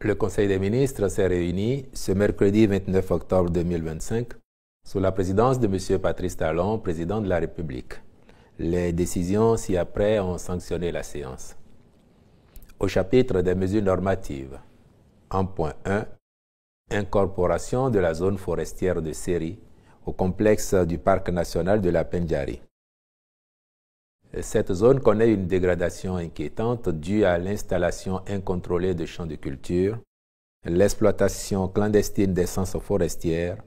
Le Conseil des ministres s'est réuni ce mercredi 29 octobre 2025 sous la présidence de M. Patrice Talon, président de la République. Les décisions ci-après ont sanctionné la séance. Au chapitre des mesures normatives, en point 1, incorporation de la zone forestière de Séri au complexe du Parc national de la Pendjari. Cette zone connaît une dégradation inquiétante due à l'installation incontrôlée de champs de culture, l'exploitation clandestine d'essences forestières,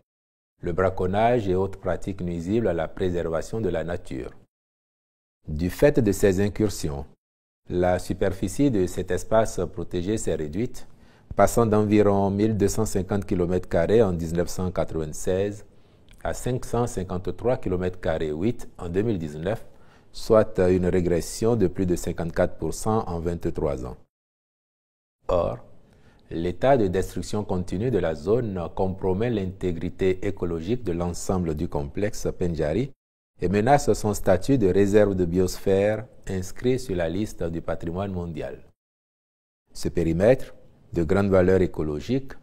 le braconnage et autres pratiques nuisibles à la préservation de la nature. Du fait de ces incursions, la superficie de cet espace protégé s'est réduite, passant d'environ 1250 km² en 1996 à 553 km² en 2019, soit une régression de plus de 54% en 23 ans. Or, l'état de destruction continue de la zone compromet l'intégrité écologique de l'ensemble du complexe Pendjari et menace son statut de réserve de biosphère inscrit sur la liste du patrimoine mondial. Ce périmètre, de grande valeur écologique,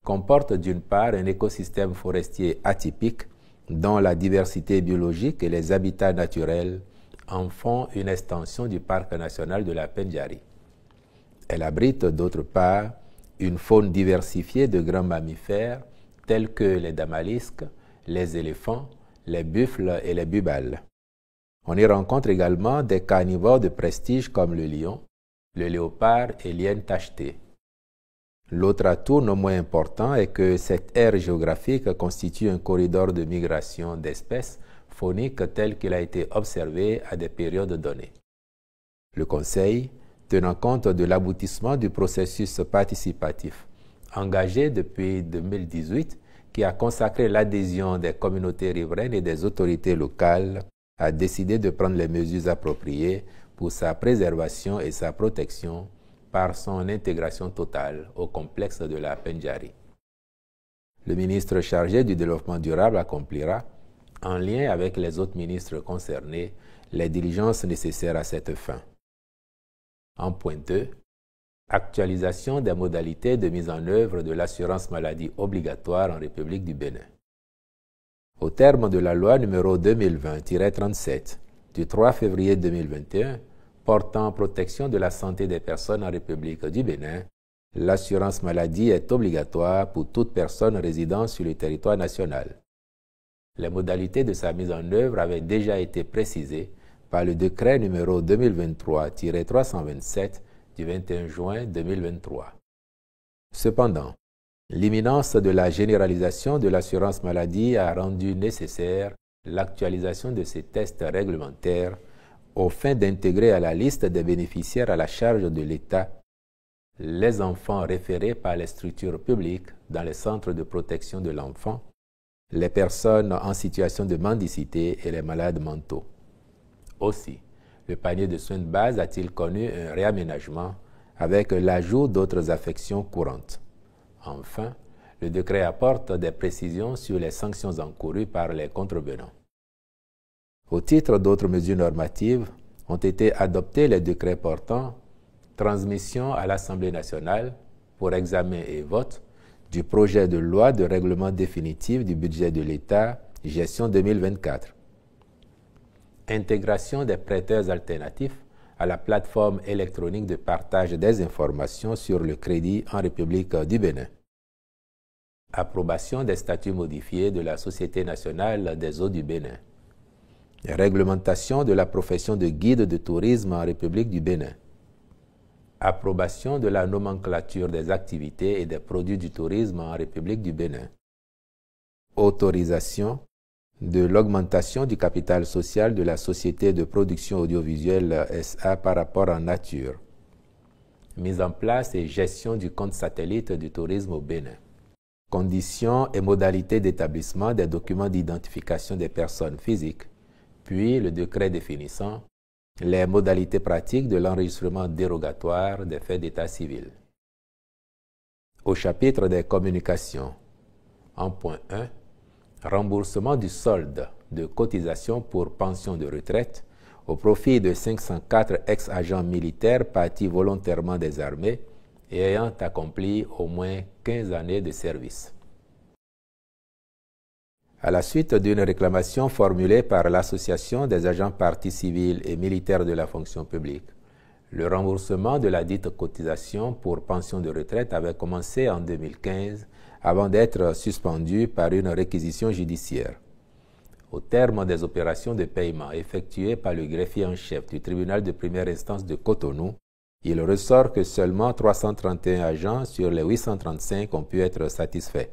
comporte d'une part un écosystème forestier atypique dont la diversité biologique et les habitats naturels en font une extension du parc national de la Pendjari. Elle abrite d'autre part une faune diversifiée de grands mammifères tels que les damalisques, les éléphants, les buffles et les bubales. On y rencontre également des carnivores de prestige comme le lion, le léopard et l'hyène tachetée. L'autre atout non moins important est que cette aire géographique constitue un corridor de migration d'espèces fauniques tel qu'il a été observé à des périodes données. Le Conseil, tenant compte de l'aboutissement du processus participatif engagé depuis 2018, qui a consacré l'adhésion des communautés riveraines et des autorités locales, a décidé de prendre les mesures appropriées pour sa préservation et sa protection par son intégration totale au complexe de la Pendjari. Le ministre chargé du développement durable accomplira, en lien avec les autres ministres concernés, les diligences nécessaires à cette fin. En point 2, actualisation des modalités de mise en œuvre de l'assurance maladie obligatoire en République du Bénin. Au terme de la loi numéro 2020-37 du 3 février 2021 portant protection de la santé des personnes en République du Bénin, l'assurance maladie est obligatoire pour toute personne résidant sur le territoire national. Les modalités de sa mise en œuvre avaient déjà été précisées par le décret numéro 2023-327 du 21 juin 2023. Cependant, l'imminence de la généralisation de l'assurance maladie a rendu nécessaire l'actualisation de ces tests réglementaires aux fins d'intégrer à la liste des bénéficiaires à la charge de l'État les enfants référés par les structures publiques dans les centres de protection de l'enfant, les personnes en situation de mendicité et les malades mentaux. Aussi, le panier de soins de base a-t-il connu un réaménagement avec l'ajout d'autres affections courantes. Enfin, le décret apporte des précisions sur les sanctions encourues par les contrevenants. Au titre d'autres mesures normatives, ont été adoptés les décrets portant transmission à l'Assemblée nationale pour examen et vote du projet de loi de règlement définitif du budget de l'État, gestion 2024. Intégration des prêteurs alternatifs à la plateforme électronique de partage des informations sur le crédit en République du Bénin. Approbation des statuts modifiés de la Société nationale des eaux du Bénin. Réglementation de la profession de guide de tourisme en République du Bénin. Approbation de la nomenclature des activités et des produits du tourisme en République du Bénin. Autorisation de l'augmentation du capital social de la Société de production audiovisuelle SA par rapport en nature. Mise en place et gestion du compte satellite du tourisme au Bénin. Conditions et modalités d'établissement des documents d'identification des personnes physiques, puis le décret définissant les modalités pratiques de l'enregistrement dérogatoire des faits d'état civil. Au chapitre des communications, en point 1, remboursement du solde de cotisation pour pension de retraite au profit de 504 ex-agents militaires partis volontairement des armées et ayant accompli au moins 15 années de service. À la suite d'une réclamation formulée par l'Association des agents partis civils et militaires de la fonction publique, le remboursement de la dite cotisation pour pension de retraite avait commencé en 2015 avant d'être suspendu par une réquisition judiciaire. Au terme des opérations de paiement effectuées par le greffier en chef du tribunal de première instance de Cotonou, il ressort que seulement 331 agents sur les 835 ont pu être satisfaits.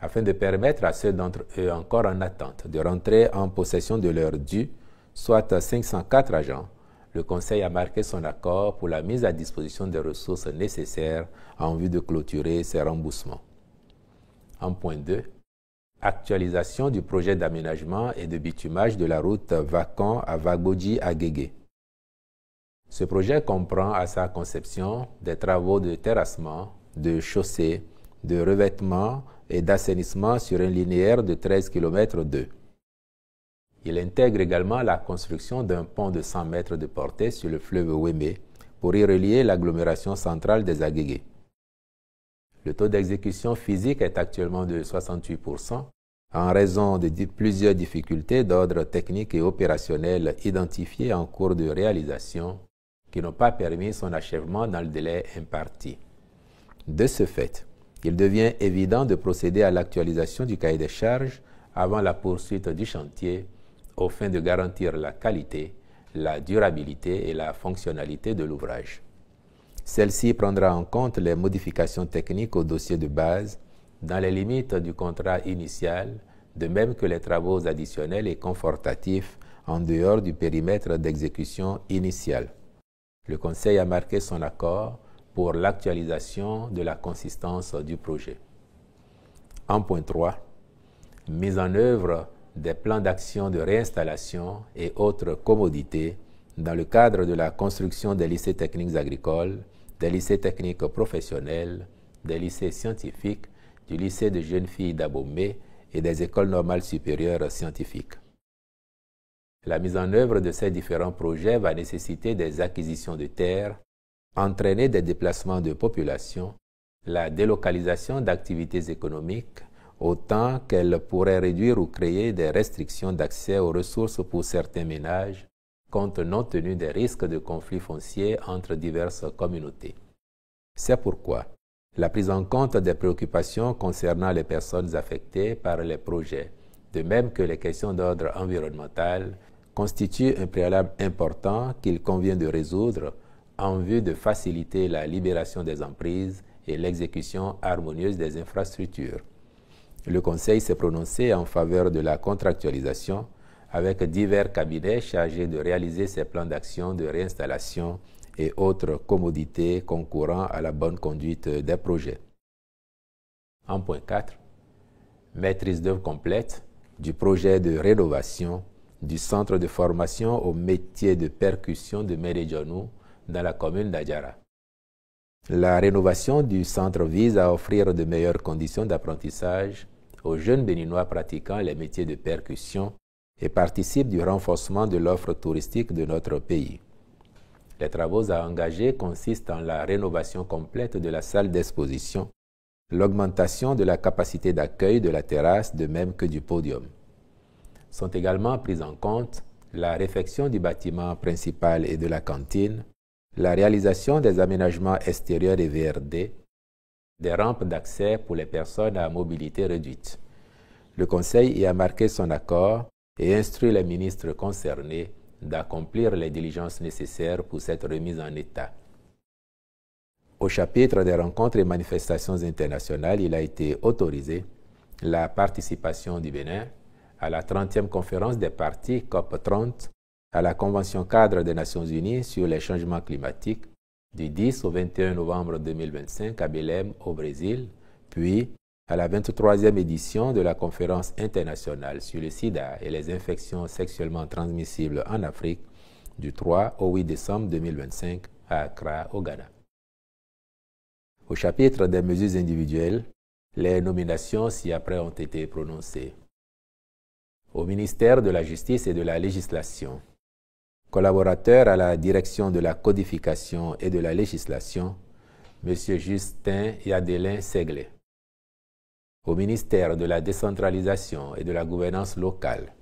Afin de permettre à ceux d'entre eux encore en attente de rentrer en possession de leurs dû, soit 504 agents, le Conseil a marqué son accord pour la mise à disposition des ressources nécessaires en vue de clôturer ces remboursements. En point 2, actualisation du projet d'aménagement et de bitumage de la route Vakon à Vagodji à Guégué. Ce projet comprend à sa conception des travaux de terrassement, de chaussée, de revêtement et d'assainissement sur un linéaire de 13 km 2. Il intègre également la construction d'un pont de 100 mètres de portée sur le fleuve Wémé pour y relier l'agglomération centrale des Agégués. Le taux d'exécution physique est actuellement de 68% en raison de plusieurs difficultés d'ordre technique et opérationnel identifiées en cours de réalisation qui n'ont pas permis son achèvement dans le délai imparti. De ce fait, il devient évident de procéder à l'actualisation du cahier des charges avant la poursuite du chantier aux fins de garantir la qualité, la durabilité et la fonctionnalité de l'ouvrage. Celle-ci prendra en compte les modifications techniques au dossier de base dans les limites du contrat initial, de même que les travaux additionnels et confortatifs en dehors du périmètre d'exécution initial. Le Conseil a marqué son accord pour l'actualisation de la consistance du projet. En point 3, mise en œuvre des plans d'action de réinstallation et autres commodités dans le cadre de la construction des lycées techniques agricoles, des lycées techniques professionnels, des lycées scientifiques, du lycée de jeunes filles d'Abomey et des écoles normales supérieures scientifiques. La mise en œuvre de ces différents projets va nécessiter des acquisitions de terres, entraîner des déplacements de population, la délocalisation d'activités économiques, autant qu'elle pourrait réduire ou créer des restrictions d'accès aux ressources pour certains ménages, compte tenu des risques de conflits fonciers entre diverses communautés. C'est pourquoi la prise en compte des préoccupations concernant les personnes affectées par les projets, de même que les questions d'ordre environnemental, constitue un préalable important qu'il convient de résoudre en vue de faciliter la libération des emprises et l'exécution harmonieuse des infrastructures. Le Conseil s'est prononcé en faveur de la contractualisation avec divers cabinets chargés de réaliser ces plans d'action de réinstallation et autres commodités concourant à la bonne conduite des projets. En point 4, maîtrise d'œuvre complète du projet de rénovation du centre de formation au métier de percussion de Médédionou dans la commune d'Adjara. La rénovation du centre vise à offrir de meilleures conditions d'apprentissage aux jeunes béninois pratiquant les métiers de percussion et participe du renforcement de l'offre touristique de notre pays. Les travaux à engager consistent en la rénovation complète de la salle d'exposition, l'augmentation de la capacité d'accueil de la terrasse de même que du podium. Sont également prises en compte la réfection du bâtiment principal et de la cantine, la réalisation des aménagements extérieurs et VRD, des rampes d'accès pour les personnes à mobilité réduite. Le Conseil y a marqué son accord et instruit les ministres concernés d'accomplir les diligences nécessaires pour cette remise en état. Au chapitre des rencontres et manifestations internationales, il a été autorisé la participation du Bénin à la 30e conférence des parties COP30, à la Convention cadre des Nations Unies sur les changements climatiques du 10 au 21 novembre 2025 à Belém, au Brésil, puis à la 23e édition de la Conférence internationale sur le sida et les infections sexuellement transmissibles en Afrique du 3 au 8 décembre 2025 à Accra, au Ghana. Au chapitre des mesures individuelles, les nominations ci-après ont été prononcées. Au ministère de la Justice et de la Législation, collaborateur à la direction de la codification et de la législation, M. Justin Yadelin Seglé. Au ministère de la décentralisation et de la gouvernance locale,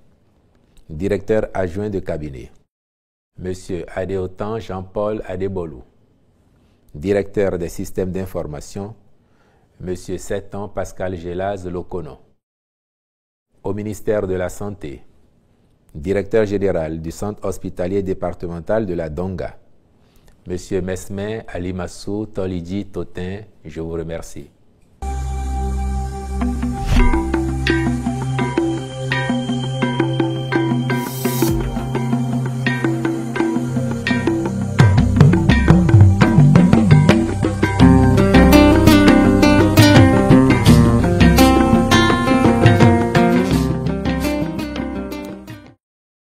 directeur adjoint de cabinet, M. Adéotan Jean-Paul Adebolou. Directeur des systèmes d'information, M. Seton Pascal Gelaz Lokono. Au ministère de la Santé, directeur général du centre hospitalier départemental de la Donga, M. Mesme Alimassou Tolidji Totin, je vous remercie.